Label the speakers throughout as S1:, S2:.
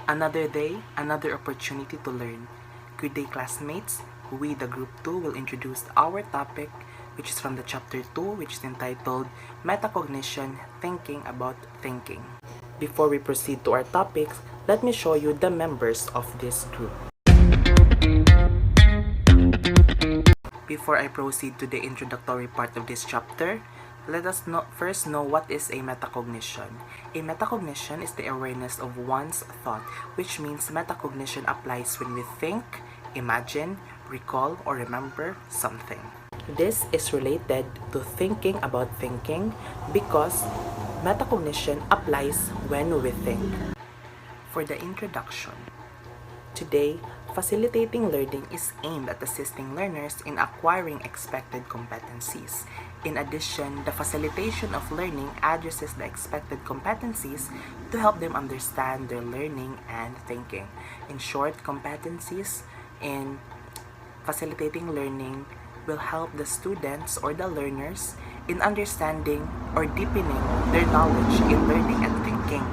S1: Another day, another opportunity to learn. Good day, classmates. We, the Group 2, will introduce our topic, which is from the Chapter 2, which is entitled Metacognition, Thinking About Thinking. Before we proceed to our topics, let me show you the members of this group. Before I proceed to the introductory part of this chapter, let us first know what is a metacognition. A metacognition is the awareness of one's thought, which means metacognition applies when we think, imagine, recall, or remember something. This is related to thinking about thinking because metacognition applies when we think. For the introduction, today, facilitating learning is aimed at assisting learners in acquiring expected competencies. In addition, the facilitation of learning addresses the expected competencies to help them understand their learning and thinking. In short, competencies in facilitating learning will help the students or the learners in understanding or deepening their knowledge in learning and thinking.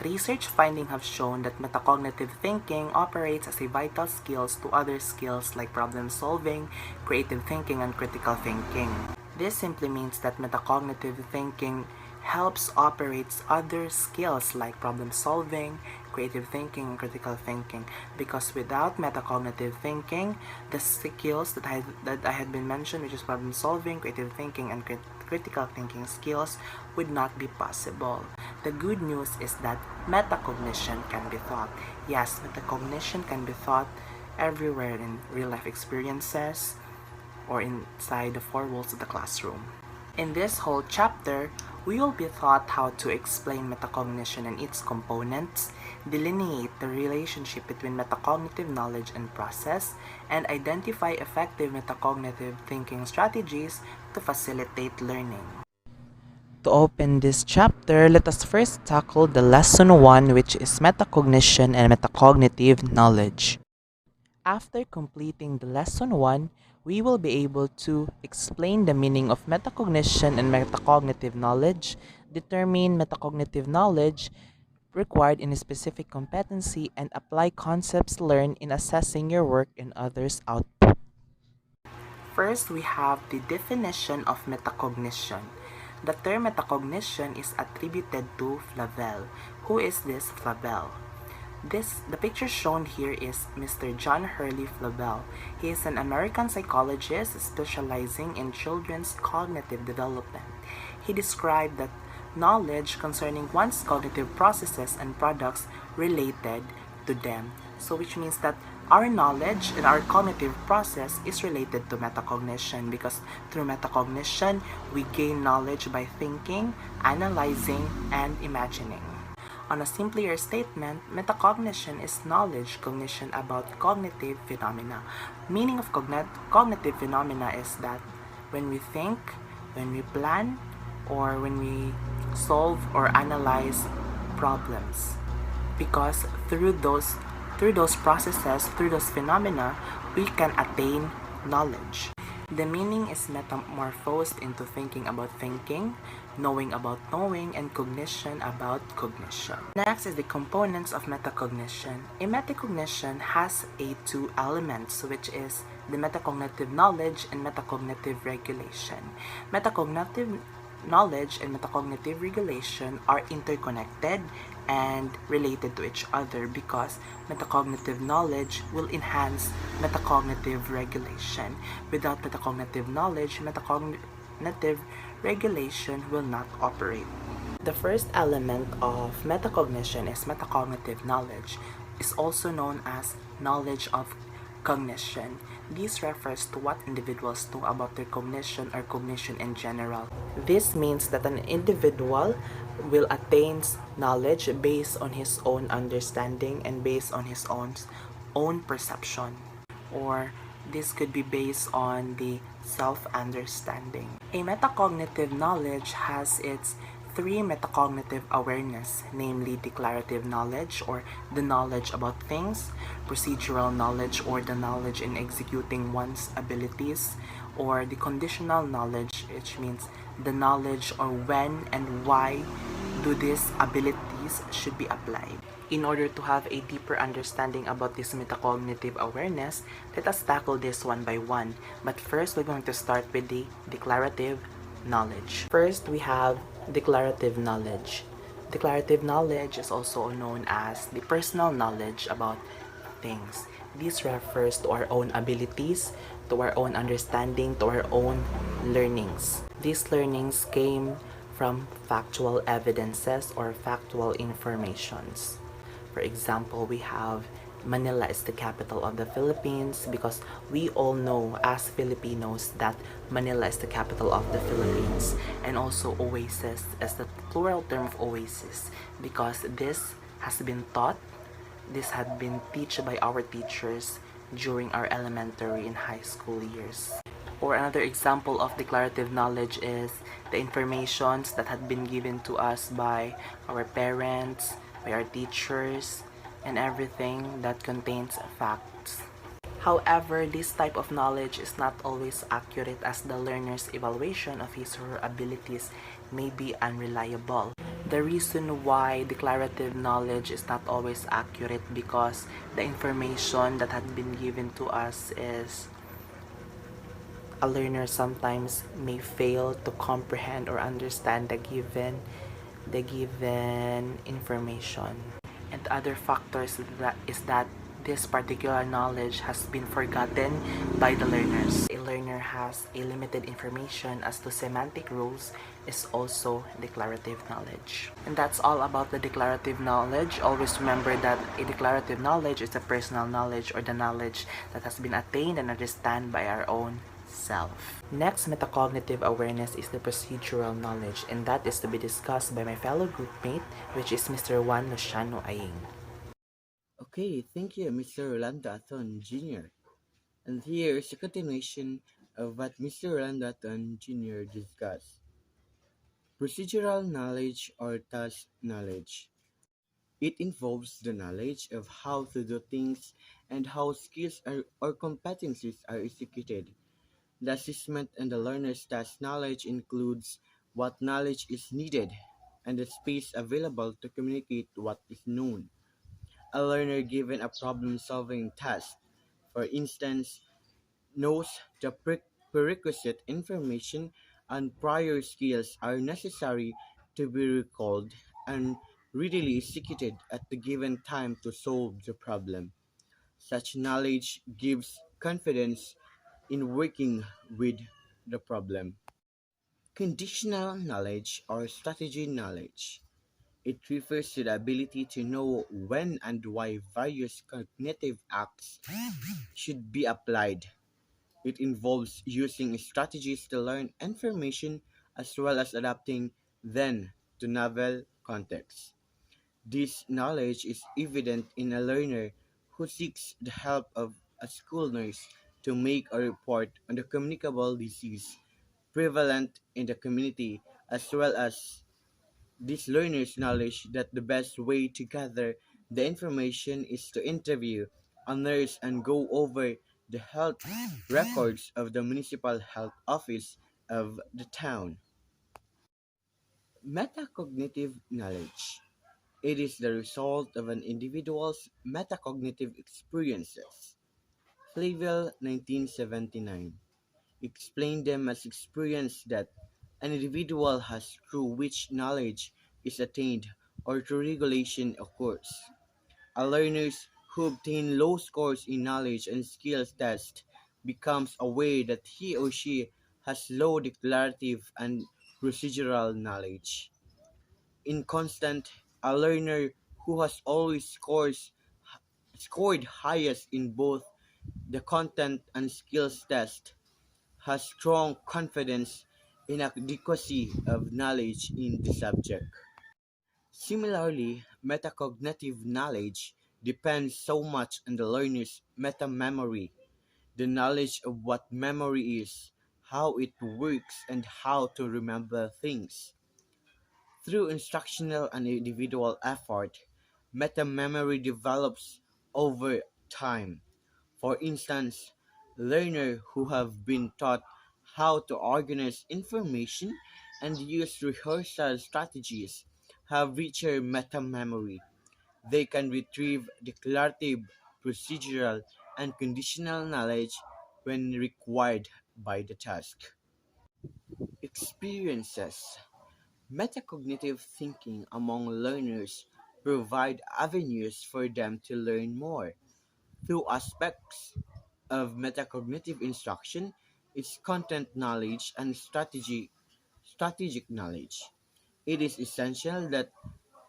S1: Research findings have shown that metacognitive thinking operates as a vital skill to other skills like problem solving, creative thinking, and critical thinking. This simply means that metacognitive thinking helps operates other skills like problem solving, creative thinking, and critical thinking, because without metacognitive thinking, the skills that I had been mentioned, which is problem solving, creative thinking, and critical thinking skills, would not be possible. The good news is that metacognition can be taught. Yes, metacognition can be taught everywhere in real-life experiences or inside the four walls of the classroom. In this whole chapter, we will be taught how to explain metacognition and its components, delineate the relationship between metacognitive knowledge and process, and identify effective metacognitive thinking strategies to facilitate learning. To open this chapter, let us first tackle the lesson 1, which is metacognition and metacognitive knowledge. After completing the lesson 1, we will be able to explain the meaning of metacognition and metacognitive knowledge, determine metacognitive knowledge required in a specific competency, and apply concepts learned in assessing your work and others' output. First, we have the definition of metacognition. The term metacognition is attributed to Flavel. Who is this Flavel? The picture shown here is Mr. John Hurley Flavel. He is an American psychologist specializing in children's cognitive development. He described that knowledge concerning one's cognitive processes and products related to them. So which means that our knowledge and our cognitive process is related to metacognition, because through metacognition, we gain knowledge by thinking, analyzing, and imagining. On a simpler statement, metacognition is knowledge cognition about cognitive phenomena. Meaning of cognitive phenomena is that when we think, when we plan, or when we solve or analyze problems. Because through those processes, through those phenomena, we can attain knowledge. The meaning is metamorphosed into thinking about thinking, knowing about knowing, and cognition about cognition. Next is the components of metacognition. A metacognition has two elements, which is the metacognitive knowledge and metacognitive regulation. Metacognitive knowledge and metacognitive regulation are interconnected and related to each other because metacognitive knowledge will enhance metacognitive regulation. Without metacognitive knowledge, metacognitive regulation will not operate. The first element of metacognition is metacognitive knowledge. It's also known as knowledge of cognition. This refers to what individuals know about their cognition or cognition in general. This means that an individual will attain knowledge based on his own understanding and based on his own perception. Or this could be based on the self-understanding. A metacognitive knowledge has its three metacognitive awareness, namely declarative knowledge or the knowledge about things, procedural knowledge or the knowledge in executing one's abilities, or the conditional knowledge, which means the knowledge or when and why do these abilities should be applied. In order to have a deeper understanding about this metacognitive awareness, let us tackle this one by one. But first, we're going to start with the declarative knowledge. First, we have declarative knowledge. Declarative knowledge is also known as the personal knowledge about things. This refers to our own abilities, to our own understanding, to our own learnings. These learnings came from factual evidences or factual informations. For example, we have Manila is the capital of the Philippines because we all know as Filipinos that Manila is the capital of the Philippines, and also oasis is the plural term of oasis because this has been taught, this had been taught by our teachers during our elementary and high school years. Or another example of declarative knowledge is the informations that had been given to us by our parents, by our teachers, and everything that contains facts. However, this type of knowledge is not always accurate as the learner's evaluation of his or her abilities may be unreliable. The reason why declarative knowledge is not always accurate because the information that had been given to us is a learner sometimes may fail to comprehend or understand the given information. And other factors is that this particular knowledge has been forgotten by the learners. A learner has a limited information as to semantic rules is also declarative knowledge. And that's all about the declarative knowledge. Always remember that a declarative knowledge is a personal knowledge or the knowledge that has been attained and understood by our own self. Next metacognitive awareness is the procedural knowledge, and that is to be discussed by my fellow groupmate, which is Mr. Juan Luciano Aying.
S2: Okay, thank you, Mr. Rolando Aton Jr. And here is a continuation of what Mr. Rolando Aton Jr. discussed. Procedural knowledge or task knowledge. It involves the knowledge of how to do things and how or competencies are executed. The assessment and the learner's task knowledge includes what knowledge is needed and the space available to communicate what is known. A learner given a problem-solving task, for instance, knows the prerequisite information and prior skills are necessary to be recalled and readily executed at the given time to solve the problem. Such knowledge gives confidence in working with the problem. Conditional knowledge or strategy knowledge. It refers to the ability to know when and why various cognitive acts should be applied. It involves using strategies to learn information as well as adapting them to novel contexts. This knowledge is evident in a learner who seeks the help of a school nurse to make a report on the communicable disease prevalent in the community, as well as this learner's knowledge that the best way to gather the information is to interview a nurse and go over the health records of the municipal health office of the town. Metacognitive knowledge. It is the result of an individual's metacognitive experiences. Flavel, 1979, explained them as experience that an individual has through which knowledge is attained or through regulation occurs. A learner who obtain low scores in knowledge and skills test becomes aware that he or she has low declarative and procedural knowledge. In constant, a learner who has always scored highest in both the content and skills test has strong confidence in adequacy of knowledge in the subject. Similarly, metacognitive knowledge depends so much on the learner's meta-memory, the knowledge of what memory is, how it works, and how to remember things. Through instructional and individual effort, meta-memory develops over time. For instance, learners who have been taught how to organize information and use rehearsal strategies have richer meta-memory. They can retrieve declarative, procedural, and conditional knowledge when required by the task. Experiences. Metacognitive thinking among learners provide avenues for them to learn more. Two aspects of metacognitive instruction is content knowledge and strategic knowledge. It is essential that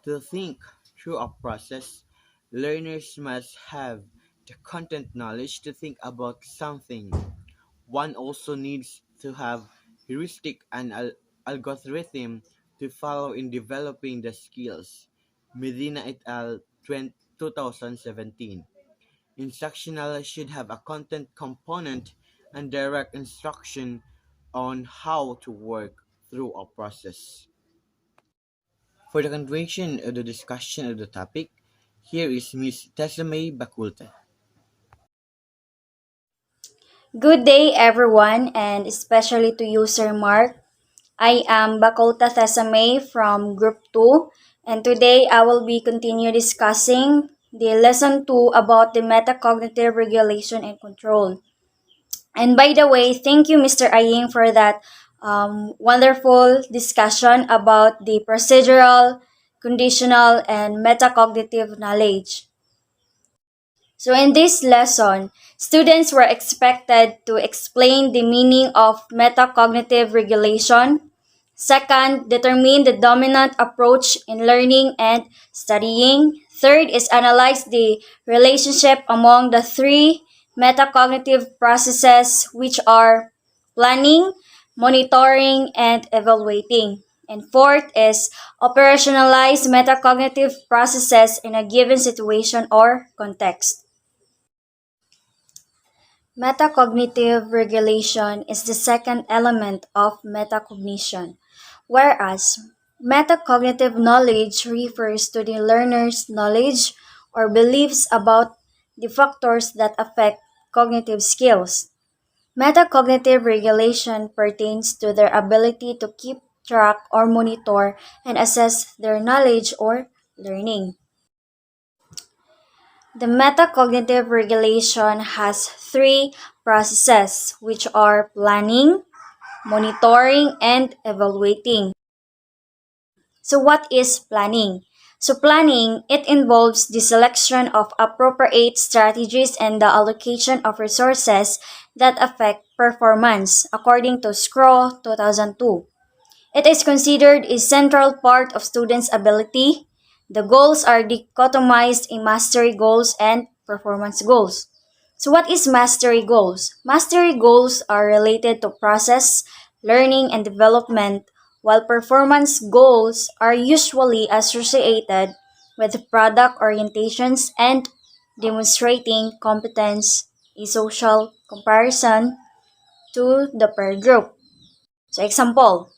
S2: to think through a process, learners must have the content knowledge to think about something. One also needs to have heuristic and algorithm to follow in developing the skills. Medina et al. 2017. Instructional should have a content component and direct instruction on how to work through a process. For the continuation of the discussion of the topic, here is Ms. Tessame Bakulta.
S3: Good day, everyone, and especially to you, Sir Mark. I am Bakota Thesame from Group 2, and today I will be continue discussing the lesson 2 about the metacognitive regulation and control. And by the way, thank you, Mr. Aying, for that wonderful discussion about the procedural, conditional, and metacognitive knowledge. So, in this lesson, students were expected to explain the meaning of metacognitive regulation. Second, determine the dominant approach in learning and studying. Third is analyze the relationship among the three metacognitive processes, which are planning, monitoring, and evaluating. And fourth is operationalize metacognitive processes in a given situation or context. Metacognitive regulation is the second element of metacognition, whereas metacognitive knowledge refers to the learner's knowledge or beliefs about the factors that affect cognitive skills. Metacognitive regulation pertains to their ability to keep track or monitor and assess their knowledge or learning. The metacognitive regulation has three processes, which are planning, monitoring, and evaluating. So what is planning? So planning, it involves the selection of appropriate strategies and the allocation of resources that affect performance, according to SCRO 2002. It is considered a central part of students' ability. The goals are dichotomized in mastery goals and performance goals. So what is mastery goals? Mastery goals are related to process, learning, and development, while performance goals are usually associated with product orientations and demonstrating competence, a social comparison to the peer group. So example,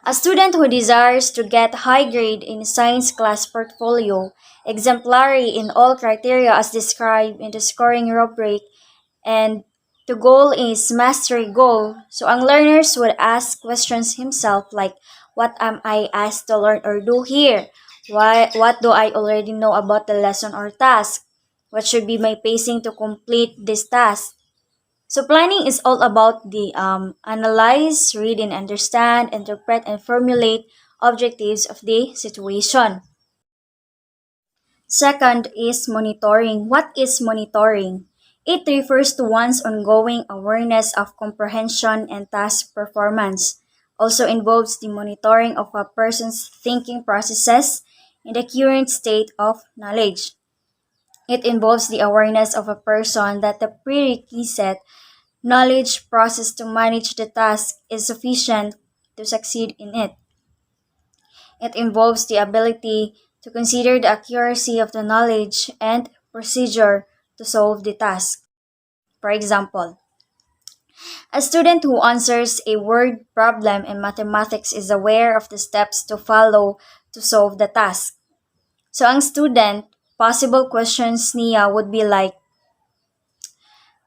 S3: a student who desires to get high grade in science class portfolio, exemplary in all criteria as described in the scoring rubric, and the goal is mastery goal. So ang learners would ask questions himself like, what am I asked to learn or do here? What do I already know about the lesson or task? What should be my pacing to complete this task? So planning is all about the analyze, read and understand, interpret and formulate objectives of the situation. Second is monitoring. What is monitoring? It refers to one's ongoing awareness of comprehension and task performance. Also involves the monitoring of a person's thinking processes in the current state of knowledge. It involves the awareness of a person that the prerequisite knowledge process to manage the task is sufficient to succeed in it. It involves the ability to consider the accuracy of the knowledge and procedure to solve the task. For example, a student who answers a word problem in mathematics is aware of the steps to follow to solve the task. So ang student, possible questions niya would be like,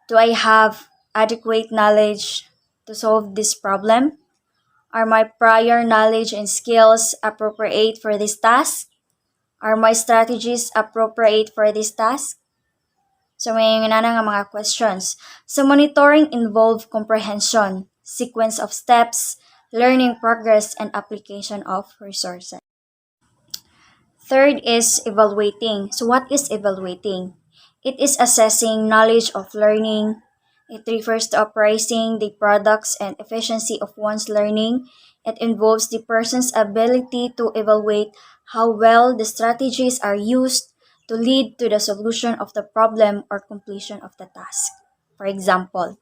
S3: do I have adequate knowledge to solve this problem? Are my prior knowledge and skills appropriate for this task? Are my strategies appropriate for this task? So may nga nga mga questions. So monitoring involve comprehension, sequence of steps, learning progress, and application of resources. Third is evaluating. So what is evaluating? It is assessing knowledge of learning. It refers to appraising the products and efficiency of one's learning. It involves the person's ability to evaluate how well the strategies are used to lead to the solution of the problem or completion of the task. For example,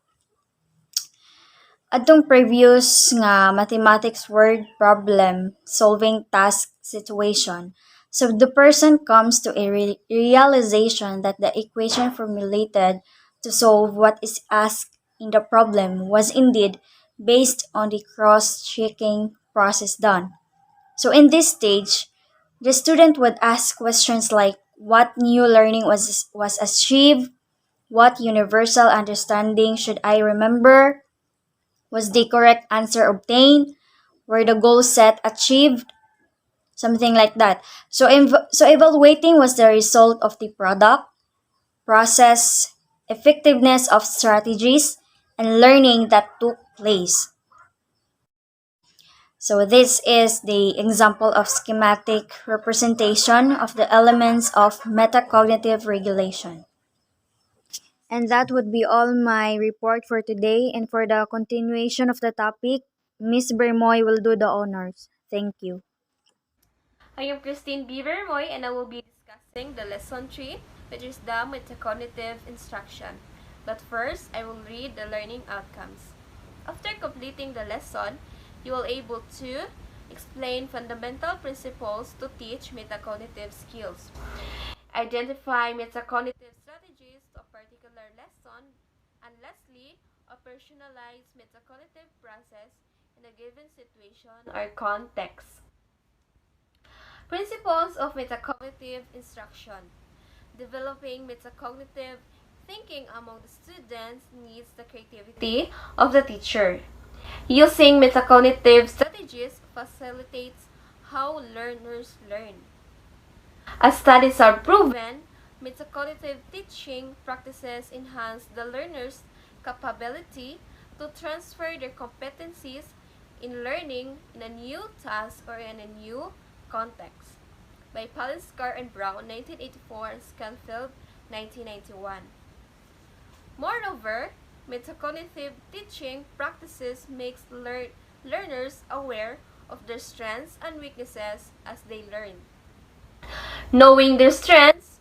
S3: adtong previous nga mathematics word problem solving task situation. So the person comes to a realization that the equation formulated to solve what is asked in the problem was indeed based on the cross-checking process done. So in this stage, the student would ask questions like what new learning was achieved, what universal understanding should I remember, was the correct answer obtained? Were the goals set achieved? Something like that. So evaluating was the result of the product, process, effectiveness of strategies, and learning that took place. So this is the example of schematic representation of the elements of metacognitive regulation. And that would be all my report for today. And for the continuation of the topic, Miss Bermoy will do the honors. Thank you.
S4: I am Christine B. Vermoy and I will be discussing the lesson 3, which is the metacognitive instruction. But first, I will read the learning outcomes. After completing the lesson, you will be able to explain fundamental principles to teach metacognitive skills. Identify metacognitive strategies to a particular lesson, and lastly, operationalize metacognitive process in a given situation or context. Principles of metacognitive instruction. Developing metacognitive thinking among the students needs the creativity of the teacher. Using metacognitive strategies facilitates how learners learn. As studies are proven, metacognitive teaching practices enhance the learner's capability to transfer their competencies in learning in a new task or in a new context. By Paliskar and Brown, 1984, and Scanfield, 1991. Moreover, metacognitive teaching practices makes learners aware of their strengths and weaknesses as they learn. Knowing their strengths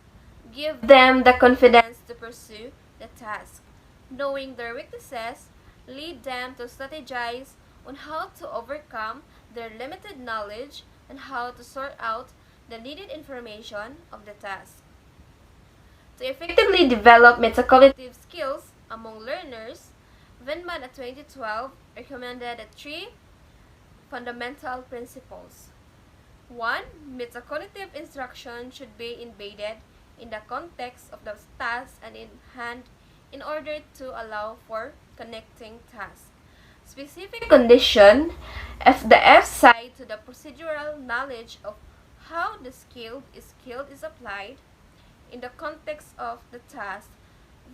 S4: give them the confidence to pursue the task. Knowing their weaknesses lead them to strategize on how to overcome their limited knowledge and how to sort out the needed information of the task. To effectively develop metacognitive skills among learners, Venman at 2012 recommended 3 fundamental principles. 1. Metacognitive instruction should be embedded in the context of the task and in hand in order to allow for connecting tasks. Specific condition, if the F side to the procedural knowledge of how the skill is applied in the context of the task,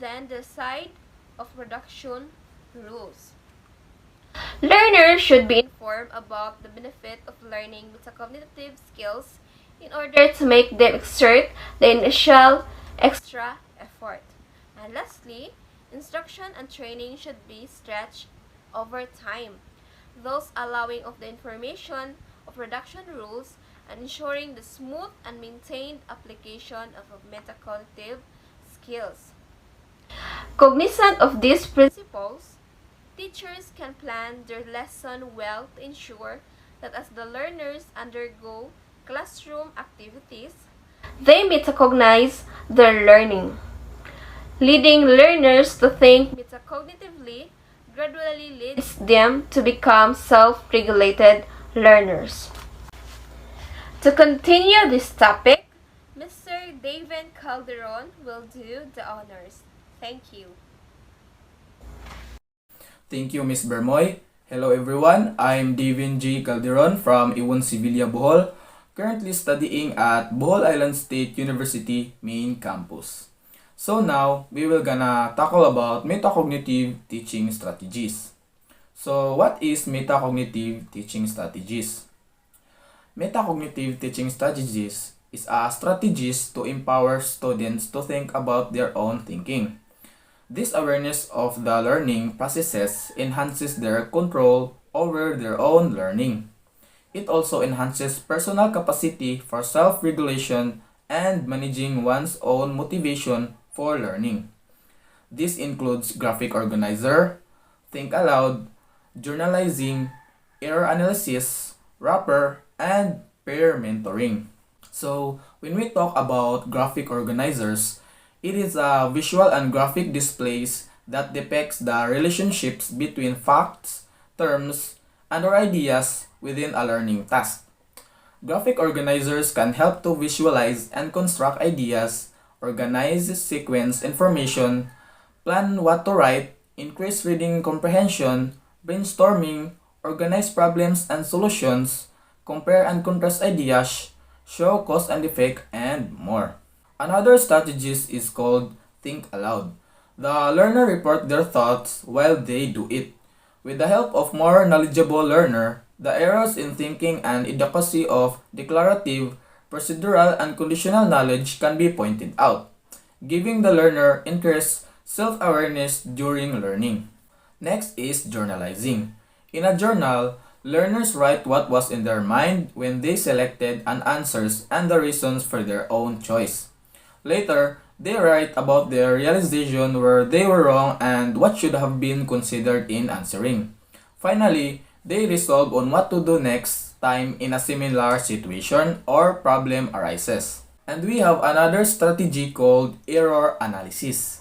S4: then the side of production rules. Learners should be informed about the benefit of learning metacognitive skills in order to make them exert the initial extra effort. And lastly, instruction and training should be stretched over time, thus allowing of the information of production rules and ensuring the smooth and maintained application of metacognitive skills. Cognizant of these principles, teachers can plan their lesson well to ensure that as the learners undergo classroom activities, they metacognize their learning. Leading learners to think metacognitively gradually leads them to become self-regulated learners. To continue this topic, Mr. David Calderon will do the honors. Thank you.
S5: Thank you, Ms. Bermoy. Hello everyone, I'm Devin J. Calderon from Iwon Sevilla, Bohol. currently studying at Bohol Island State University main campus. So now, we will gonna tackle about metacognitive teaching strategies. So what is metacognitive teaching strategies? Metacognitive teaching strategies is a strategies to empower students to think about their own thinking. This awareness of the learning processes enhances their control over their own learning. It also enhances personal capacity for self-regulation and managing one's own motivation for learning. This includes graphic organizer, think aloud, journalizing, error analysis, wrapper, and peer mentoring. So, when we talk about graphic organizers, it is a visual and graphic displays that depicts the relationships between facts, terms, and or ideas within a learning task. Graphic organizers can help to visualize and construct ideas, organize sequence information, plan what to write, increase reading comprehension, brainstorming, organize problems and solutions, compare and contrast ideas, show cause and effect, and more. Another strategy is called think aloud. The learner report their thoughts while they do it. With the help of more knowledgeable learner, the errors in thinking and inadequacy of declarative, procedural, and conditional knowledge can be pointed out, giving the learner increased self-awareness during learning. Next is journalizing. In a journal, learners write what was in their mind when they selected an answers and the reasons for their own choice. Later, they write about their realization where they were wrong and what should have been considered in answering. Finally, they resolve on what to do next time in a similar situation or problem arises. And we have another strategy called error analysis.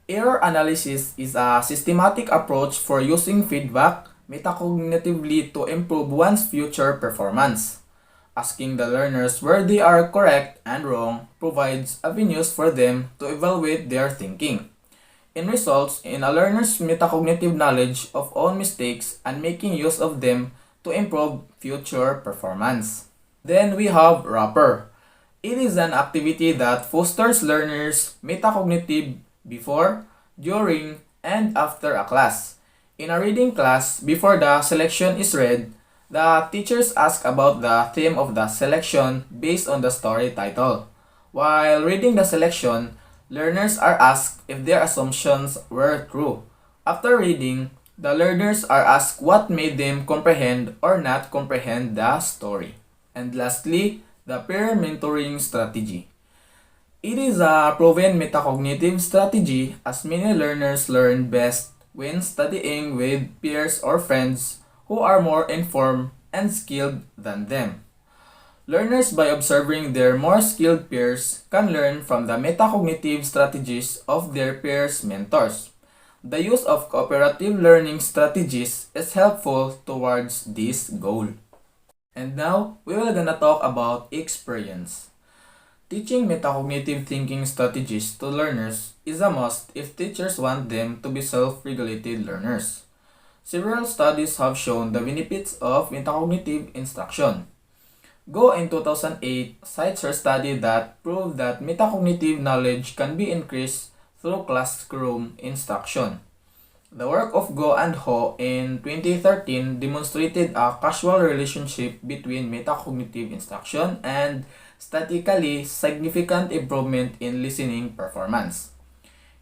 S5: Error analysis is a systematic approach for using feedback metacognitively to improve one's future performance. Asking the learners where they are correct and wrong provides avenues for them to evaluate their thinking. It results in a learner's metacognitive knowledge of own mistakes and making use of them to improve future performance. Then we have wrapper. It is an activity that fosters learners' metacognitive before, during, and after a class. In a reading class, before the selection is read, the teachers ask about the theme of the selection based on the story title. While reading the selection, learners are asked if their assumptions were true. After reading, the learners are asked what made them comprehend or not comprehend the story. And lastly, the peer mentoring strategy. It is a proven metacognitive strategy as many learners learn best when studying with peers or friends who are more informed and skilled than them. Learners, by observing their more skilled peers, can learn from the metacognitive strategies of their peers' mentors. The use of cooperative learning strategies is helpful towards this goal. And now, we will gonna talk about experience. Teaching metacognitive thinking strategies to learners is a must if teachers want them to be self-regulated learners. Several studies have shown the benefits of metacognitive instruction. Go in 2008 cites a study that proved that metacognitive knowledge can be increased through classroom instruction. The work of Go and Ho in 2013 demonstrated a causal relationship between metacognitive instruction and statistically significant improvement in listening performance.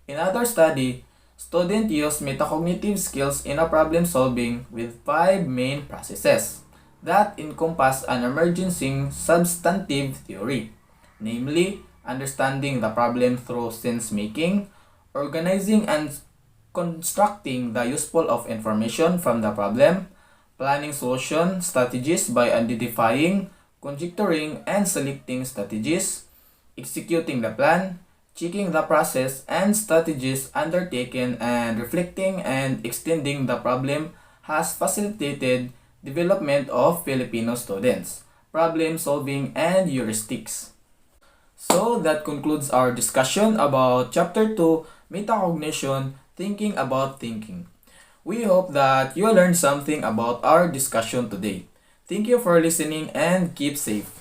S5: In another study, students use metacognitive skills in a problem solving with 5 main processes that encompass an emerging substantive theory, namely understanding the problem through sense making, organizing and constructing the useful of information from the problem, planning solution strategies by identifying, conjecturing and selecting strategies, executing the plan, checking the process and strategies undertaken, and reflecting and extending the problem has facilitated development of Filipino students, problem solving and heuristics. So that concludes our discussion about Chapter 2, Metacognition, Thinking About Thinking. We hope that you learned something about our discussion today. Thank you for listening and keep safe.